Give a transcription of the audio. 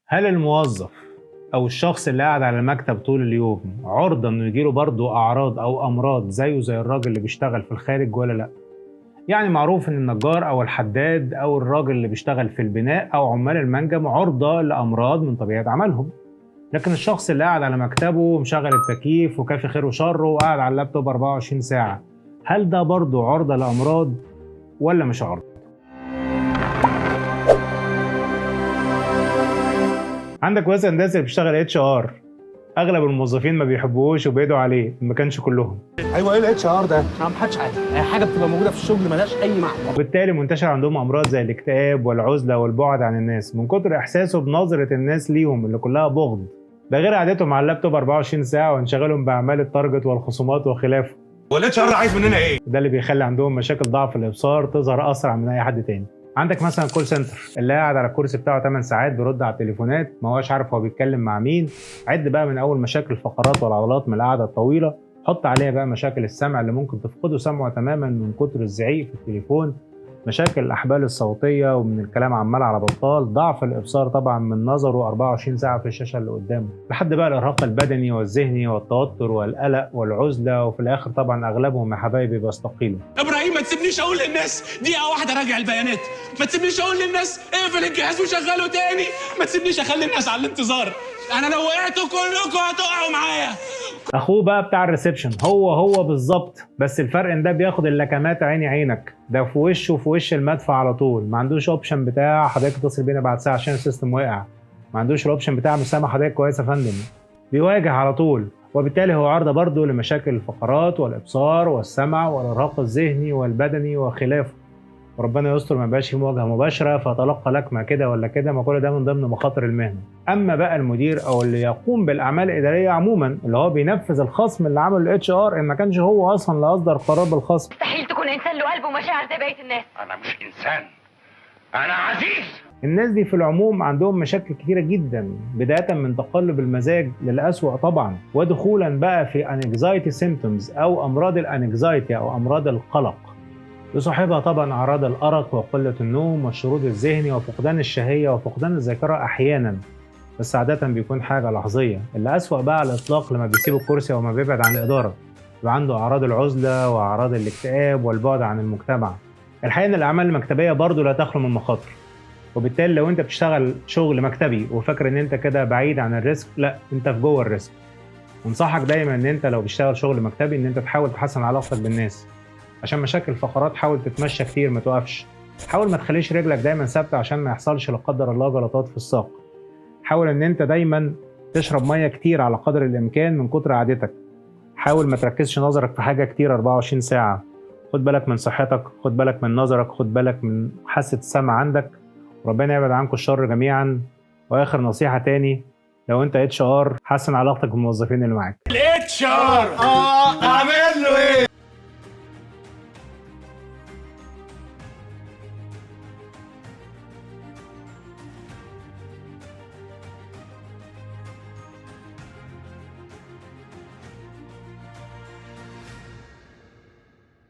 هل الموظف أو الشخص اللي قاعد على المكتب طول اليوم عرضة إنه يجيله برضه أعراض أو أمراض زيه زي الراجل اللي بيشتغل في الخارج ولا لأ؟ يعني معروف إن النجار أو الحداد أو الراجل اللي بيشتغل في البناء أو عمال المنجم عرضة لأمراض من طبيعة عملهم، لكن الشخص اللي قاعد على مكتبه ومشغل التكييف وكافي خير وشر وقاعد على اللابتوب 24 ساعة، هل ده برضه عرضة لأمراض ولا مش عرضة؟ عندك مثلا الناس اللي بتشتغل اتش ار، اغلب الموظفين ما بيحبوهوش وبيدعوا عليه، ما كانش كلهم. ايوه، ايه الاتش ار ده؟ ما حدش عارف، اي حاجه بتبقى موجوده في الشغل ملهاش اي معنى. وبالتالي منتشر عندهم امراض زي الاكتئاب والعزله والبعد عن الناس من كتر احساسه بنظره الناس ليهم اللي كلها بغض، ده غير قعدتهم على اللابتوب 24 ساعه وانشغالهم باعمال التارجت والخصومات وخلافه. والاتش ار عايز مننا ايه؟ ده اللي بيخلي عندهم مشاكل ضعف الابصار تظهر اسرع من اي حد تاني. عندك مثلا كول سنتر اللي قاعد على الكرسي بتاعه 8 ساعات بيرد على التليفونات، ما هوش عارف هو بيتكلم مع مين. عد بقى من اول مشاكل الفقرات والعضلات من القعده الطويله، حط عليها بقى مشاكل السمع اللي ممكن تفقده سمعه تماما من كتر الزعيق في التليفون، مشاكل الاحبال الصوتيه ومن الكلام عمال على بطال، ضعف الابصار طبعا من نظره 24 ساعه في الشاشه اللي قدامه، لحد بقى الارهاق البدني والذهني والتوتر والقلق والعزله، وفي الاخر طبعا اغلبهم يا حبايبي بيستقيلوا. ابراهيم، ما تسيبنيش اقول للناس دقيقه واحده راجع البيانات، ما تسيبنيش اقول للناس اقفل الجهاز وشغله تاني، ما تسيبنيش اخلي الناس على الانتظار، انا لو وقعتوا كلكم هتقعوا معايا. اخوه بقى بتاع الريسبشن هو بالظبط، بس الفرق ان ده بياخد اللكمات عيني عينك، ده في وشه في وش المدفع على طول، ما عندوش اوبشن بتاع حضرتك اتصل بينا بعد ساعه عشان السيستم وقع، ما عندوش الاوبشن بتاع مش سامع حضرتك كويس يا فندم، بيواجه على طول، وبالتالي هو عرضه برضه لمشاكل الفقرات والابصار والسمع والارهاق الذهني والبدني وخلافه. وربنا يستر ما يبقاش في مواجهه مباشره فتلقى لكمه كده ولا كده، ما كل ده من ضمن مخاطر المهنه. اما بقى المدير او اللي يقوم بالاعمال الاداريه عموما، اللي هو بينفذ الخصم اللي عمله الاتش ار، ان ما كانش هو اصلا اللي اصدر قرار بالخصم. مستحيل تكون انسان له قلب ومشاعر زي بقيه الناس. انا مش انسان، انا عزيز. الناس دي في العموم عندهم مشاكل كتيره جدا، بدايه من تقلب المزاج للاسوأ طبعا، ودخولا بقى في انكزايتي سيمبتومز او امراض الانكزايتي او امراض القلق، يصاحبها طبعا أعراض الأرق وقلة النوم والشرود الذهني وفقدان الشهية وفقدان الذاكرة أحيانا، بس عادة بيكون حاجة لحظية. اللي أسوأ بقى على الإطلاق لما بيسيب الكرسي وما بيبعد عن الإدارة، يبقى عنده أعراض العزلة وأعراض الاكتئاب والبعد عن المجتمع. الحقيقة إن الأعمال المكتبية برضو لا تخلو من مخاطر، وبالتالي لو أنت بتشتغل شغل مكتبي وفاكر إن أنت كده بعيد عن الريسك، لا، أنت في جوه الريسك. انصحك دايما إن أنت لو بتشتغل شغل مكتبي إن أنت تحاول تحسن علاقتك بالناس، عشان مشاكل الفقرات حاول تتمشى كتير ما توقفش، حاول ما تخليش رجلك دايما ثابته عشان ما يحصلش لا قدر الله جلطات في الساق، حاول ان انت دايما تشرب ميه كتير على قدر الامكان من كتر عادتك، حاول ما تركزش نظرك في حاجه كتير 24 ساعه، خد بالك من صحتك، خد بالك من نظرك، خد بالك من حاسه السمع عندك، وربنا يبعد عنكم الشر جميعا. واخر نصيحه تاني، لو انت اتش ار حسن علاقتك بالموظفين اللي معاك. الاتش ار اعمل له ايه؟